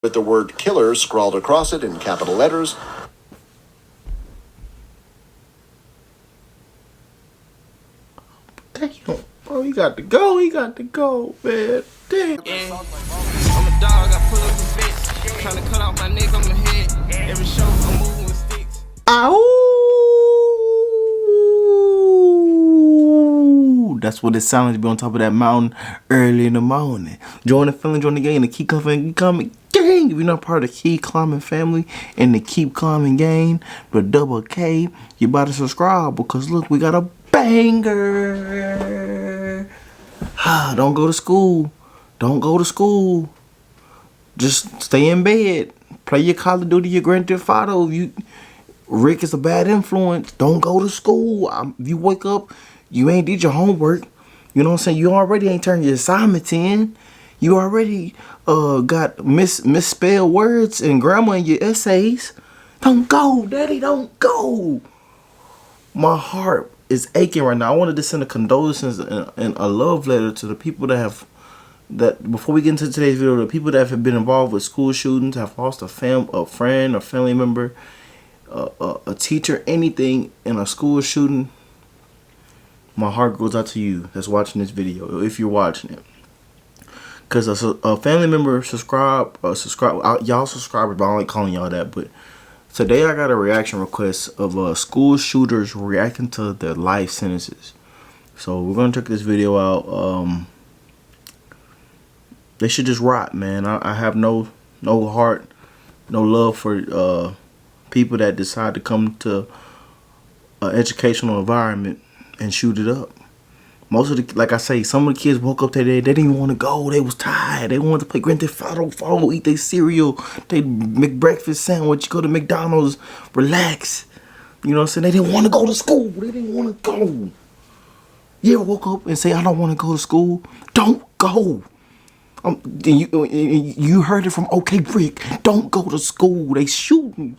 with the word killer scrawled across it in capital letters. Damn, bro, he got to go, man. Damn. Yeah. I'm a dog, I pull up the fence, trying to cut off my neck on my head. Every show I'm moving with sticks. Ow! That's what it sounds like to be on top of that mountain early in the morning. Join the family, join the gang, and the Keep Climbing gang. If you're not part of the Keep Climbing family and the Keep Climbing gang, the double K, you better subscribe because look, we got a banger. Don't go to school. Don't go to school. Just stay in bed. Play your Call of Duty, your Grand Theft Auto. Rick is a bad influence. Don't go to school. If you wake up, you ain't did your homework. You know what I'm saying? You already ain't turned your assignments in. You already got misspelled words and grammar in your essays. Don't go, Daddy. Don't go. My heart is aching right now. I wanted to send a condolences and a love letter to the people that before we get into today's video, the people that have been involved with school shootings, have lost a friend or family member, a teacher, anything in a school shooting. My heart goes out to you that's watching this video, if you're watching it. Because a family member y'all subscribers, but I don't like calling y'all that. But today I got a reaction request of school shooters reacting to their life sentences. So we're going to check this video out. They should just rot, man. I have no heart, no love for people that decide to come to an educational environment and shoot it up. Most of the, like I say, some of the kids woke up today, they didn't even want to go. They was tired. They wanted to play Grand Theft Auto, eat their cereal, they make breakfast sandwich, go to McDonald's, relax. You know what I'm saying? They didn't want to go to school. They didn't want to go. You ever woke up and say, I don't want to go to school? Don't go. You heard it from OK Brick. Don't go to school. They shooting.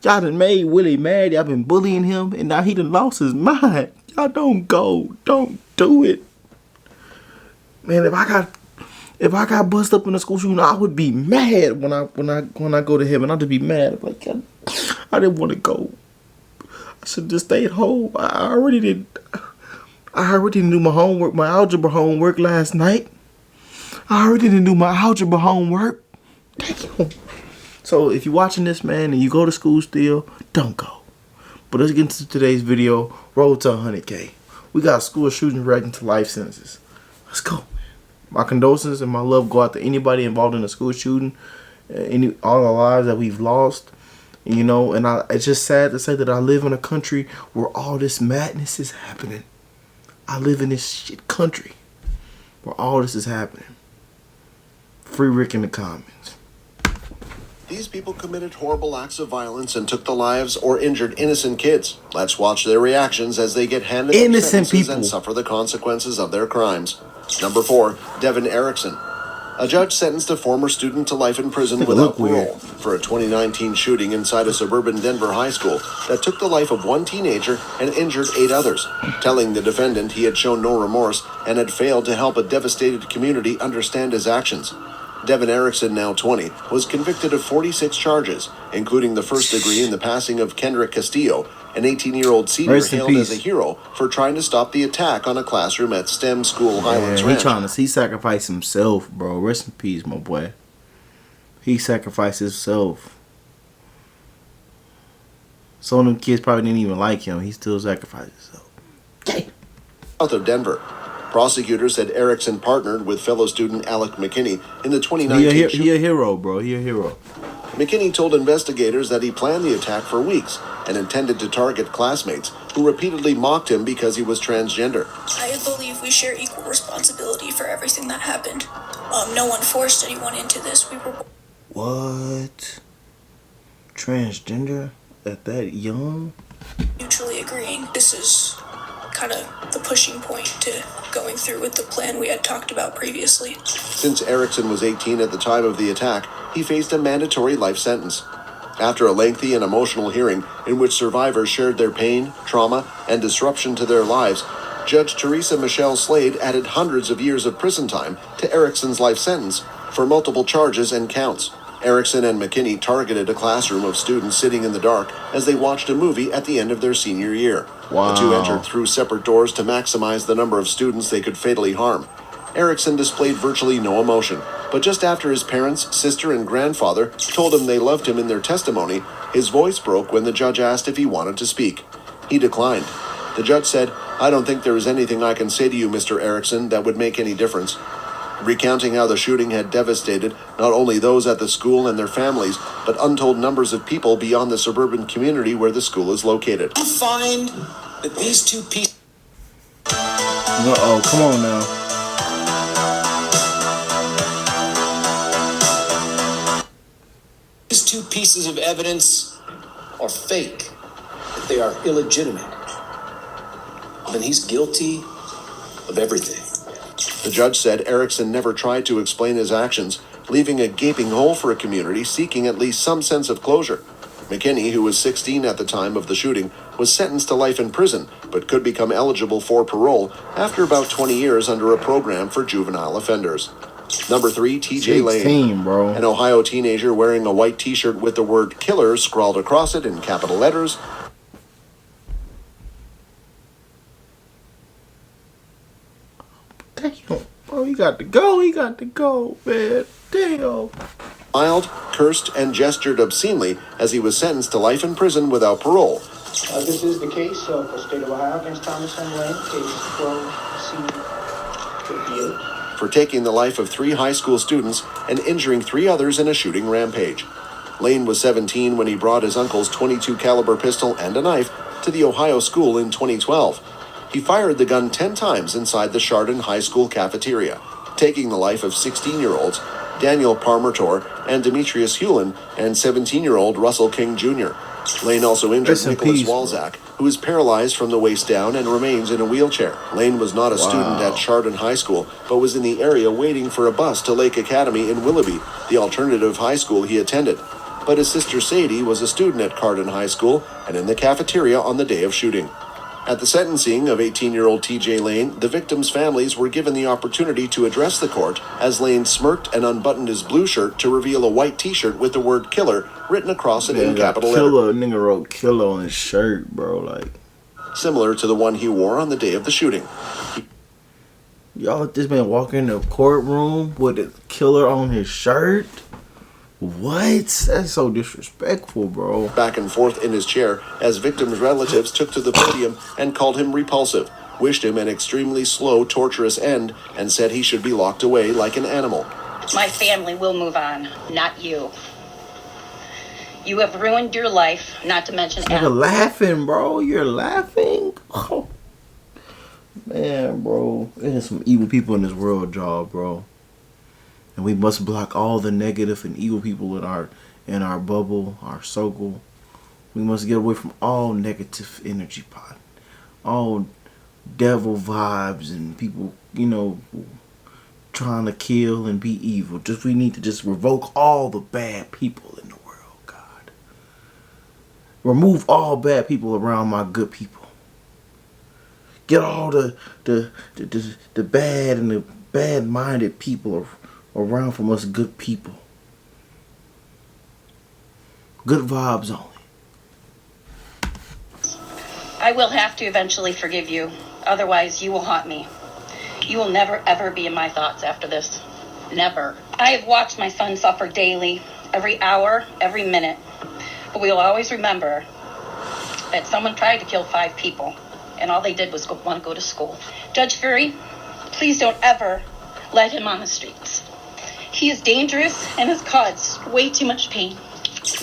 Y'all done made Willie mad. Y'all been bullying him, and now he done lost his mind. Y'all don't go. Don't do it. Man, if I got bust up in a school shooting, I would be mad when I go to heaven. I'd just be mad. Like, I didn't want to go. I should just stay at home. I already didn't do my homework, my algebra homework last night. I already didn't do my algebra homework. Damn. So if you're watching this, man, and you go to school still, don't go. But let's get into today's video. Roll to 100K. We got school shootings reacting to life sentences. Let's go. My condolences and my love go out to anybody involved in a school shooting, all the lives that we've lost. You know, and it's just sad to say that I live in a country where all this madness is happening. I live in this shit country where all this is happening. Free Rick in the comments. These people committed horrible acts of violence and took the lives or injured innocent kids. Let's watch their reactions as they get handed innocent sentences people and suffer the consequences of their crimes. Number 4, Devin Erickson. A judge sentenced a former student to life in prison without parole for a 2019 shooting inside a suburban Denver high school that took the life of one teenager and injured 8 others, telling the defendant he had shown no remorse and had failed to help a devastated community understand his actions. Devin Erickson, now 20, was convicted of 46 charges, including the first degree in the passing of Kendrick Castillo, an 18-year-old senior hailed as a hero for trying to stop the attack on a classroom at STEM school Highlands Ranch. He sacrificed himself, bro. Rest in peace, my boy. He sacrificed himself. Some of them kids probably didn't even like him. He still sacrificed himself. Okay. South of Denver. Prosecutors said Erickson partnered with fellow student Alec McKinney in the 2019 He a hero, bro. He a hero. McKinney told investigators that he planned the attack for weeks and intended to target classmates who repeatedly mocked him because he was transgender. I believe we share equal responsibility for everything that happened. No one forced anyone into this. We were... What? Transgender at that young? Mutually agreeing. This is kind of the pushing point to going through with the plan we had talked about previously. Since Erickson was 18 at the time of the attack, he faced a mandatory life sentence. After a lengthy and emotional hearing in which survivors shared their pain, trauma, and disruption to their lives, Judge Teresa Michelle Slade added hundreds of years of prison time to Erickson's life sentence for multiple charges and counts. Erickson and McKinney targeted a classroom of students sitting in the dark as they watched a movie at the end of their senior year. Wow. The two entered through separate doors to maximize the number of students they could fatally harm. Erickson displayed virtually no emotion, but just after his parents, sister, and grandfather told him they loved him in their testimony, his voice broke when the judge asked if he wanted to speak. He declined. The judge said, "I don't think there is anything I can say to you, Mr. Erickson, that would make any difference." Recounting how the shooting had devastated not only those at the school and their families, but untold numbers of people beyond the suburban community where the school is located. I find that these two pieces. Uh-oh, come on now. These two pieces of evidence are fake, that they are illegitimate, then he's guilty of everything. The judge said Erickson never tried to explain his actions, leaving a gaping hole for a community seeking at least some sense of closure. McKinney, who was 16 at the time of the shooting, was sentenced to life in prison, but could become eligible for parole after about 20 years under a program for juvenile offenders. Number 3, TJ Lane. 16, bro. An Ohio teenager wearing a white t-shirt with the word killer scrawled across it in capital letters. Damn, bro, he got to go, man. Damn. Smiled, cursed, and gestured obscenely as he was sentenced to life in prison without parole. This is the case for State of Ohio against Thomas M. Lane, case 12C58. For taking the life of 3 high school students and injuring 3 others in a shooting rampage. Lane was 17 when he brought his uncle's .22 caliber pistol and a knife to the Ohio school in 2012. He fired the gun 10 times inside the Chardon High School cafeteria, taking the life of 16-year-olds Daniel Parmertor and Demetrius Hewlin and 17-year-old Russell King Jr. Lane also injured Rest in Nicholas peace, Walzak, who is paralyzed from the waist down and remains in a wheelchair. Lane was not a student at Chardon High School, but was in the area waiting for a bus to Lake Academy in Willoughby, the alternative high school he attended. But his sister Sadie was a student at Chardon High School and in the cafeteria on the day of shooting. At the sentencing of 18-year-old TJ Lane, the victims' families were given the opportunity to address the court as Lane smirked and unbuttoned his blue shirt to reveal a white t-shirt with the word killer written across it in capital letters. Nigga wrote killer on his shirt, bro. Like, Similar to the one he wore on the day of the shooting. y'all let this man walk in the courtroom with a killer on his shirt? What? That's so disrespectful, bro. Back and forth in his chair as victims' relatives took to the podium and called him repulsive, wished him an extremely slow, torturous end, and said he should be locked away like an animal. My family will move on, not you. You have ruined your life, not to mention You're laughing, bro. You're laughing. Oh. Man, bro. There's some evil people in this world, y'all, bro. And we must block all the negative and evil people in our bubble, our circle. We must get away from all negative energy pot, all devil vibes and people, trying to kill and be evil. We need to just revoke all the bad people in the world, God. Remove all bad people around my good people. Get all the bad and the bad-minded people around from us good people. Good vibes only. I will have to eventually forgive you. Otherwise, you will haunt me. You will never, ever be in my thoughts after this. Never. I have watched my son suffer daily, every hour, every minute. But we will always remember that someone tried to kill 5 people, and all they did was want to go to school. Judge Fury, please don't ever let him on the streets. He is dangerous and has caused way too much pain.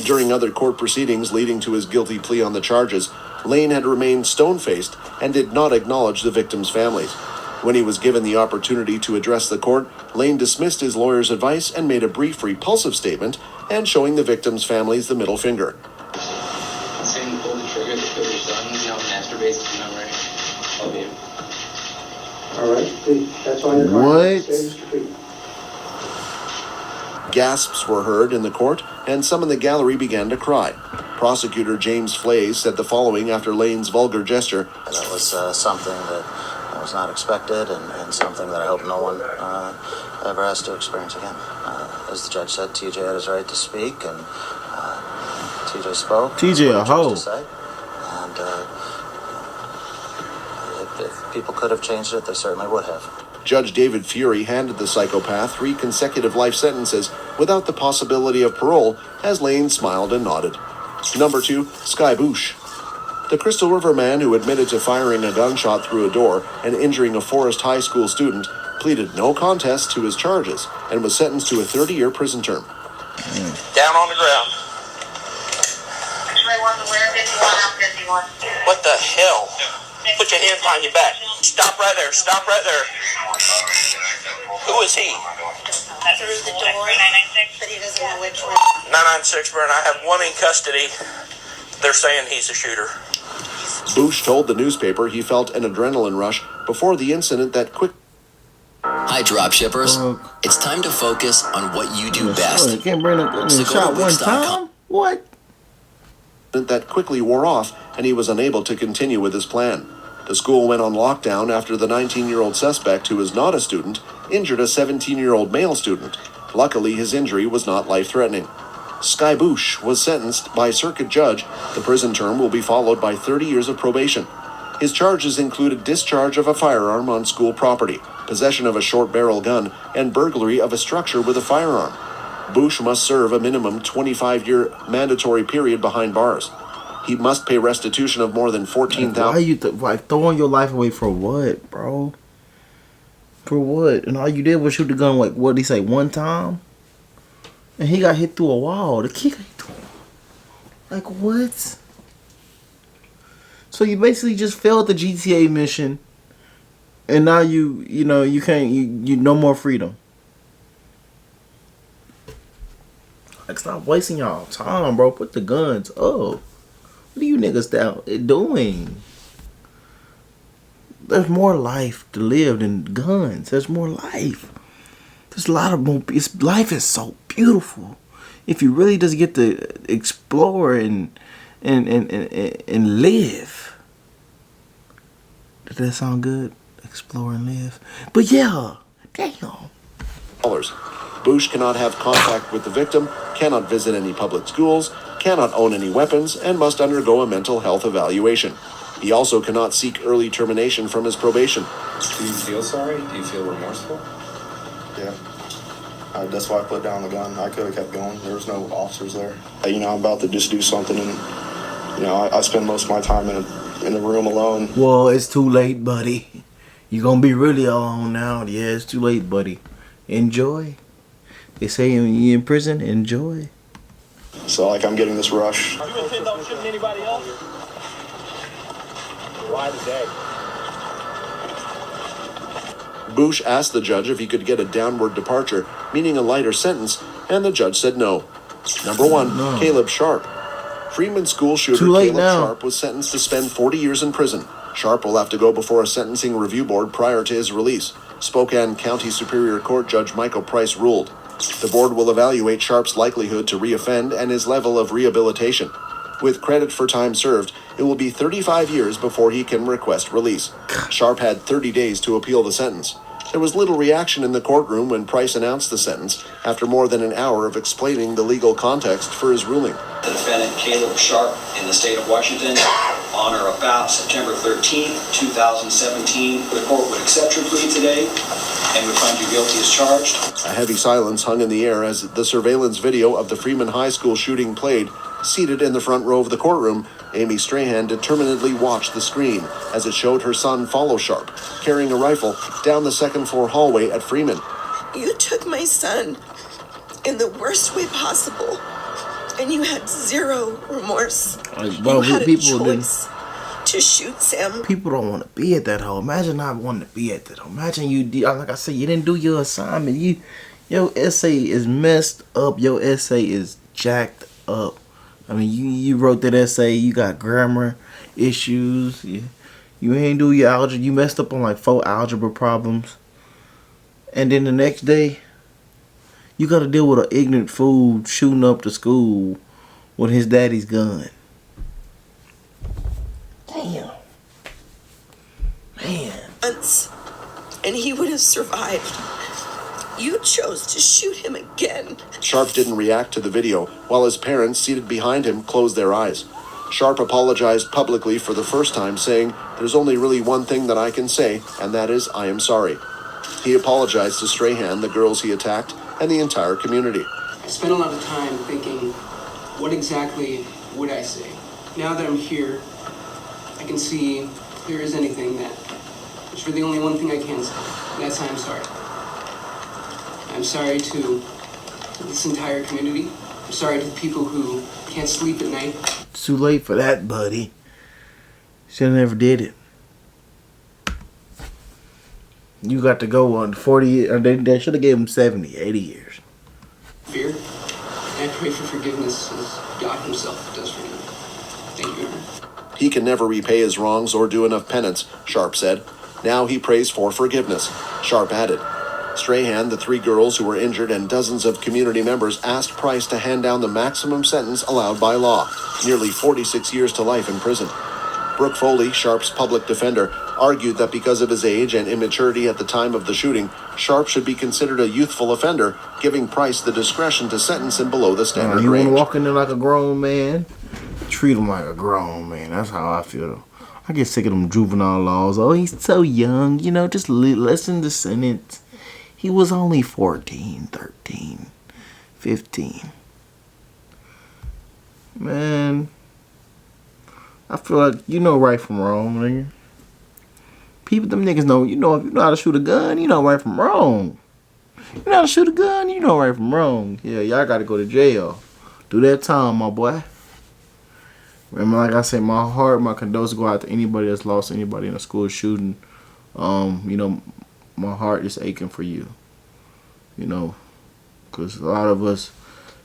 During other court proceedings leading to his guilty plea on the charges, Lane had remained stone-faced and did not acknowledge the victims' families. When he was given the opportunity to address the court, Lane dismissed his lawyer's advice and made a brief, repulsive statement and showing the victims' families the middle finger. Saying pull the trigger to kill your son, masturbates to memory of you. All right, please. That's all your client has to say, Mr. Friedman. Gasps were heard in the court, and some in the gallery began to cry. Prosecutor James Flays said the following after Lane's vulgar gesture. That was something that was not expected and something that I hope no one ever has to experience again. as the judge said, TJ had his right to speak, and TJ spoke. TJ a That's what he hoe. chose to say. And if people could have changed it, they certainly would have. Judge David Fury handed the psychopath 3 consecutive life sentences without the possibility of parole as Lane smiled and nodded. Number 2, Sky Boosh. The Crystal River man who admitted to firing a gunshot through a door and injuring a Forest High School student pleaded no contest to his charges and was sentenced to a 30-year prison term. Down on the ground. What the hell? Put your hands behind your back. Stop right there. Stop right there. Who is he? Through the door, but he doesn't know which one. 996, Burn. I have one in custody. They're saying he's a shooter. Boosh told the newspaper he felt an adrenaline rush before the incident that quick. Hi, dropshippers. It's time to focus on what you do best. You can't bring a gun So and go shot to one Wix.com. time? What? That quickly wore off, and he was unable to continue with his plan. The school went on lockdown after the 19-year-old suspect, who is not a student, injured a 17-year-old male student. Luckily, his injury was not life-threatening. Sky Boosh was sentenced by circuit judge. The prison term will be followed by 30 years of probation. His charges included discharge of a firearm on school property, possession of a short-barrel gun, and burglary of a structure with a firearm. Boosh must serve a minimum 25-year mandatory period behind bars. He must pay restitution of more than $14,000. Why are you throwing your life away for what, bro? For what? And all you did was shoot the gun, like, what did he say, one time? And he got hit through a wall. The kid got hit through. Like, what? So you basically just failed the GTA mission, and now you can't, you no more freedom. Like, stop wasting y'all time, bro. Put the guns up. What are you niggas doing? There's more life to live than guns. There's more life. There's a lot of more. Life is so beautiful. If you really just get to explore and live. Did that sound good? Explore and live. But yeah, damn. Boosh cannot have contact with the victim, cannot visit any public schools, cannot own any weapons, and must undergo a mental health evaluation. He also cannot seek early termination from his probation. Do you feel sorry? Do you feel remorseful? Yeah. That's why I put down the gun. I could have kept going. There was no officers there. I'm about to just do something, and I spend most of my time in a room alone. Well, it's too late, buddy. You're gonna be really alone now. Yeah, it's too late, buddy. Enjoy. They say when you're in prison, enjoy. So, I'm getting this rush. You intend on shooting anybody else? Why today? Boosh asked the judge if he could get a downward departure, meaning a lighter sentence, and the judge said no. Number 1, No. Caleb Sharp. Freeman school shooter Too late Caleb now. Sharp was sentenced to spend 40 years in prison. Sharp will have to go before a sentencing review board prior to his release. Spokane County Superior Court Judge Michael Price ruled. The board will evaluate Sharp's likelihood to reoffend and his level of rehabilitation. With credit for time served, it will be 35 years before he can request release. Sharp had 30 days to appeal the sentence. There was little reaction in the courtroom when Price announced the sentence, after more than an hour of explaining the legal context for his ruling. The defendant, Caleb Sharp, in the state of Washington, on or about September 13th, 2017, the court would accept your plea today and would find you guilty as charged. A heavy silence hung in the air as the surveillance video of the Freeman High School shooting played. Seated in the front row of the courtroom, Amy Strahan determinedly watched the screen as it showed her son follow Sharp, carrying a rifle, down the second-floor hallway at Freeman. You took my son in the worst way possible, and you had zero remorse. Bro, you had a people choice to shoot Sam. People don't want to be at that hole. Imagine not wanting to be at that hole. Imagine you, like I said, you didn't do your assignment. Your essay is messed up. Your essay is jacked up. I mean, you wrote that essay. You got grammar issues. You ain't do your algebra. You messed up on like 4 algebra problems. And then the next day, you got to deal with an ignorant fool shooting up the school with his daddy's gun. Damn. Man. And he would have survived. You chose to shoot him again. Sharp didn't react to the video, while his parents, seated behind him, closed their eyes. Sharp apologized publicly for the first time, saying, "There's only really one thing that I can say, and that is, I am sorry." He apologized to Strahan, the girls he attacked, and the entire community. I spent a lot of time thinking, what exactly would I say? Now that I'm here, I can see if there is anything that is really only one thing I can say. And that's I'm sorry. I'm sorry to this entire community. I'm sorry to the people who can't sleep at night. It's too late for that, buddy. Should've never did it. You got to go on 40, or they should have gave him 70, 80 years. Fear. And I pray for forgiveness as God himself does for me. Thank you, Aaron. He can never repay his wrongs or do enough penance, Sharp said. Now he prays for forgiveness, Sharp added. Strahan, the 3 girls who were injured, and dozens of community members asked Price to hand down the maximum sentence allowed by law, nearly 46 years to life in prison. Brooke Foley, Sharp's public defender, argued that because of his age and immaturity at the time of the shooting, Sharp should be considered a youthful offender, giving Price the discretion to sentence him below the standard you range. want to walk in there like a grown man? Treat him like a grown man. That's how I feel. I get sick of them juvenile laws. Oh, he's so young. You know, just listen to the sentence. He was only 14, 13, 15. Man, I feel like you know right from wrong, nigga. People, them niggas know, you know, if you know how to shoot a gun, you know right from wrong. You know how to shoot a gun, you know right from wrong. Yeah, y'all gotta go to jail. Do that time, my boy. Remember, like I said, my heart, my condolences go out to anybody that's lost anybody in a school shooting. You know, my heart is aching for you. You know, because a lot of us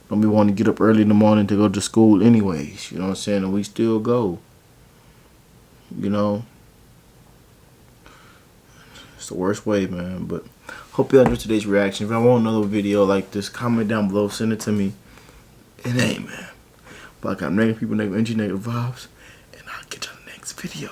don't be wanting to get up early in the morning to go to school anyways. You know what I'm saying? And we still go. You know, it's the worst way, man. But hope you enjoyed today's reaction. If I want another video like this, comment down below, send it to me. And hey, man, but I got negative people, negative energy, negative vibes, and I'll get you on the next video.